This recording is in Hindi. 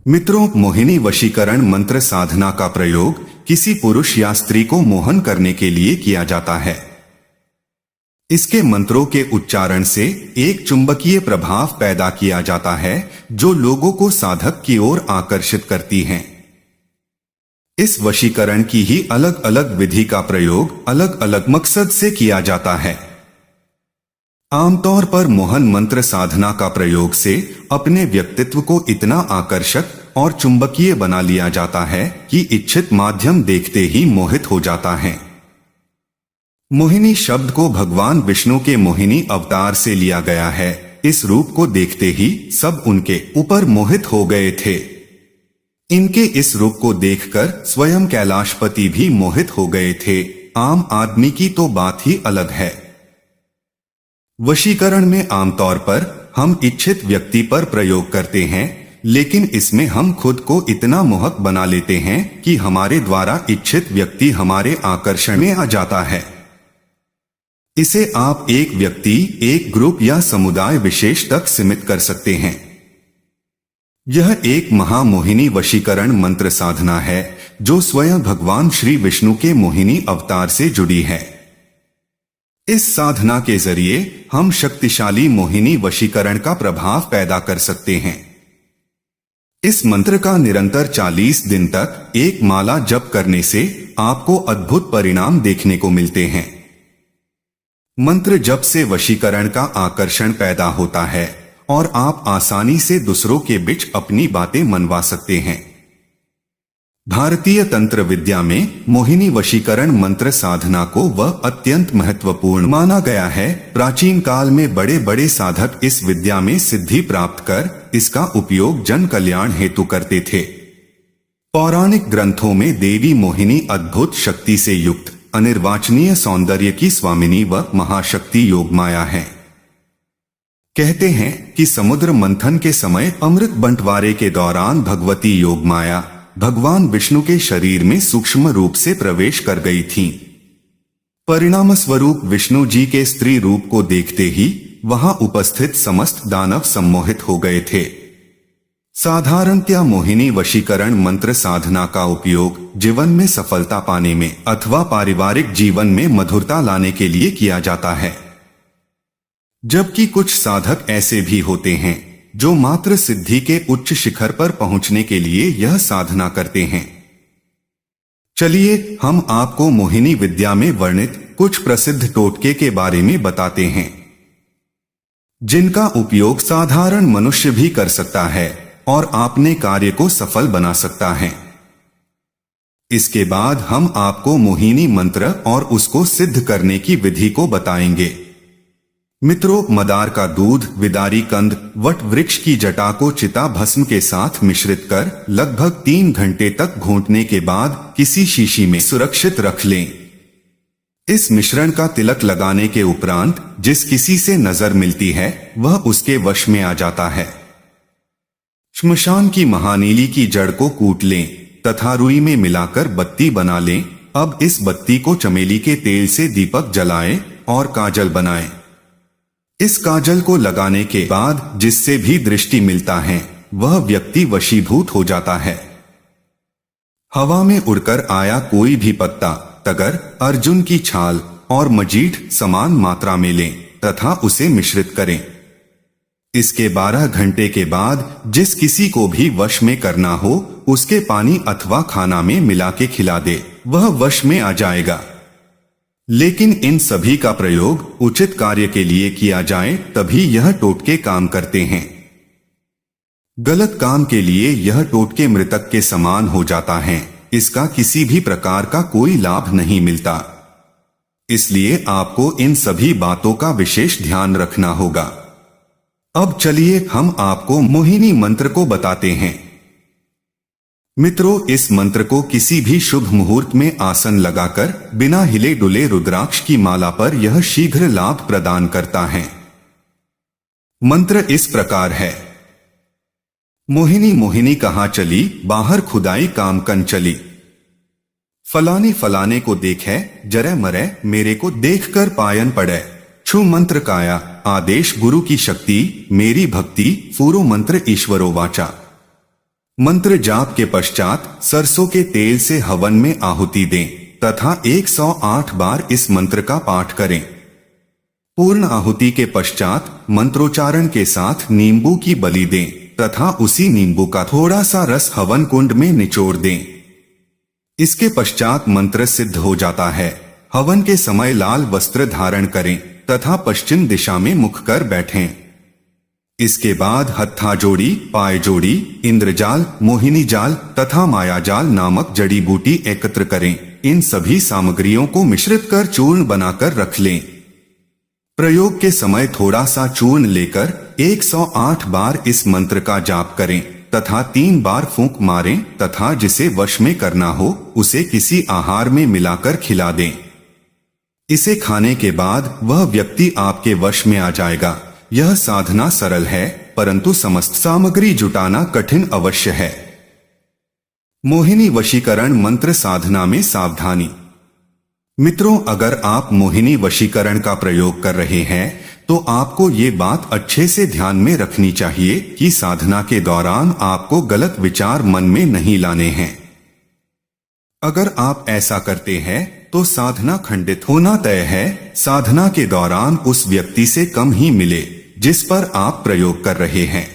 मित्रों, मोहिनी वशीकरण मंत्र साधना का प्रयोग किसी पुरुष या स्त्री को मोहन करने के लिए किया जाता है। इसके मंत्रों के उच्चारण से एक चुंबकीय प्रभाव पैदा किया जाता है जो लोगों को साधक की ओर आकर्षित करती हैं। इस वशीकरण की ही अलग अलग विधि का प्रयोग अलग अलग मकसद से किया जाता है। आमतौर पर मोहन मंत्र साधना का प्रयोग से अपने व्यक्तित्व को इतना आकर्षक और चुंबकीय बना लिया जाता है कि इच्छित माध्यम देखते ही मोहित हो जाता है। मोहिनी शब्द को भगवान विष्णु के मोहिनी अवतार से लिया गया है। इस रूप को देखते ही सब उनके ऊपर मोहित हो गए थे। इनके इस रूप को देखकर स्वयं कैलाशपति भी मोहित हो गए थे। आम आदमी की तो बात ही अलग है। वशीकरण में आमतौर पर हम इच्छित व्यक्ति पर प्रयोग करते हैं, लेकिन इसमें हम खुद को इतना मोहक बना लेते हैं कि हमारे द्वारा इच्छित व्यक्ति हमारे आकर्षण में आ जाता है। इसे आप एक व्यक्ति, एक ग्रुप या समुदाय विशेष तक सीमित कर सकते हैं। यह एक महामोहिनी वशीकरण मंत्र साधना है जो स्वयं भगवान श्री विष्णु के मोहिनी अवतार से जुड़ी है। इस साधना के जरिए हम शक्तिशाली मोहिनी वशीकरण का प्रभाव पैदा कर सकते हैं। इस मंत्र का निरंतर 40 दिन तक एक माला जप करने से आपको अद्भुत परिणाम देखने को मिलते हैं। मंत्र जप से वशीकरण का आकर्षण पैदा होता है और आप आसानी से दूसरों के बीच अपनी बातें मनवा सकते हैं। भारतीय तंत्र विद्या में मोहिनी वशीकरण मंत्र साधना को वह अत्यंत महत्वपूर्ण माना गया है। प्राचीन काल में बड़े बड़े साधक इस विद्या में सिद्धि प्राप्त कर इसका उपयोग जन कल्याण हेतु करते थे। पौराणिक ग्रंथों में देवी मोहिनी अद्भुत शक्ति से युक्त अनिर्वाचनीय सौंदर्य की स्वामिनी व महाशक्ति योगमाया है। कहते हैं कि समुद्र मंथन के समय अमृत बंटवारे के दौरान भगवती योगमाया भगवान विष्णु के शरीर में सूक्ष्म रूप से प्रवेश कर गई थीं। परिणाम स्वरूप विष्णु जी के स्त्री रूप को देखते ही वहां उपस्थित समस्त दानव सम्मोहित हो गए थे। साधारणतया मोहिनी वशीकरण मंत्र साधना का उपयोग जीवन में सफलता पाने में अथवा पारिवारिक जीवन में मधुरता लाने के लिए किया जाता है, जबकि कुछ साधक ऐसे भी होते हैं जो मात्र सिद्धि के उच्च शिखर पर पहुंचने के लिए यह साधना करते हैं। चलिए हम आपको मोहिनी विद्या में वर्णित कुछ प्रसिद्ध टोटके के बारे में बताते हैं, जिनका उपयोग साधारण मनुष्य भी कर सकता है और अपने कार्य को सफल बना सकता है। इसके बाद हम आपको मोहिनी मंत्र और उसको सिद्ध करने की विधि को बताएंगे। मित्रों, मदार का दूध, विदारी कंद, वट वृक्ष की जटा को चिता भस्म के साथ मिश्रित कर लगभग 3 घंटे तक घोंटने के बाद किसी शीशी में सुरक्षित रख लें। इस मिश्रण का तिलक लगाने के उपरांत जिस किसी से नजर मिलती है वह उसके वश में आ जाता है। श्मशान की महानीली की जड़ को कूट लें तथा रुई में मिलाकर बत्ती बना लें। अब इस बत्ती को चमेली के तेल से दीपक जलाएं और काजल बनाएं। इस काजल को लगाने के बाद जिससे भी दृष्टि मिलता है वह व्यक्ति वशीभूत हो जाता है। हवा में उड़कर आया कोई भी पत्ता, तगर, अर्जुन की छाल और मजीठ समान मात्रा में लें तथा उसे मिश्रित करें। इसके 12 घंटे के बाद जिस किसी को भी वश में करना हो उसके पानी अथवा खाना में मिला के खिला दे, वह वश में आ जाएगा। लेकिन इन सभी का प्रयोग उचित कार्य के लिए किया जाए तभी यह टोटके काम करते हैं। गलत काम के लिए यह टोटके मृतक के समान हो जाता है। इसका किसी भी प्रकार का कोई लाभ नहीं मिलता। इसलिए आपको इन सभी बातों का विशेष ध्यान रखना होगा। अब चलिए हम आपको मोहिनी मंत्र को बताते हैं। मित्रों, इस मंत्र को किसी भी शुभ मुहूर्त में आसन लगाकर बिना हिले डुले रुद्राक्ष की माला पर यह शीघ्र लाभ प्रदान करता है। मंत्र इस प्रकार है। मोहिनी मोहिनी कहाँ चली, बाहर खुदाई काम कन चली। फलानी फलाने को देखे, जरे मरे मेरे को देखकर पायन पड़े। छु मंत्र काया, आदेश गुरु की शक्ति, मेरी भक्ति, पूरो मंत्र ईश्वरो वाचा। मंत्र जाप के पश्चात सरसों के तेल से हवन में आहुति दें तथा 108 बार इस मंत्र का पाठ करें। पूर्ण आहुति के पश्चात मंत्रोच्चारण के साथ नींबू की बलि दें तथा उसी नींबू का थोड़ा सा रस हवन कुंड में निचोड़ दें। इसके पश्चात मंत्र सिद्ध हो जाता है। हवन के समय लाल वस्त्र धारण करें तथा पश्चिम दिशा में मुख कर बैठें। इसके बाद हत्था जोड़ी, पाय जोड़ी, इंद्रजाल, मोहिनी जाल तथा मायाजाल नामक जड़ी बूटी एकत्र करें। इन सभी सामग्रियों को मिश्रित कर चूर्ण बनाकर रख लें। प्रयोग के समय थोड़ा सा चूर्ण लेकर 108 बार इस मंत्र का जाप करें तथा 3 बार फूंक मारें तथा जिसे वश में करना हो उसे किसी आहार में मिलाकर खिला दें। इसे खाने के बाद वह व्यक्ति आपके वश में आ जाएगा। यह साधना सरल है परंतु समस्त सामग्री जुटाना कठिन अवश्य है। मोहिनी वशीकरण मंत्र साधना में सावधानी। मित्रों, अगर आप मोहिनी वशीकरण का प्रयोग कर रहे हैं तो आपको ये बात अच्छे से ध्यान में रखनी चाहिए कि साधना के दौरान आपको गलत विचार मन में नहीं लाने हैं। अगर आप ऐसा करते हैं तो साधना खंडित होना तय है। साधना के दौरान उस व्यक्ति से कम ही मिले जिस पर आप प्रयोग कर रहे हैं।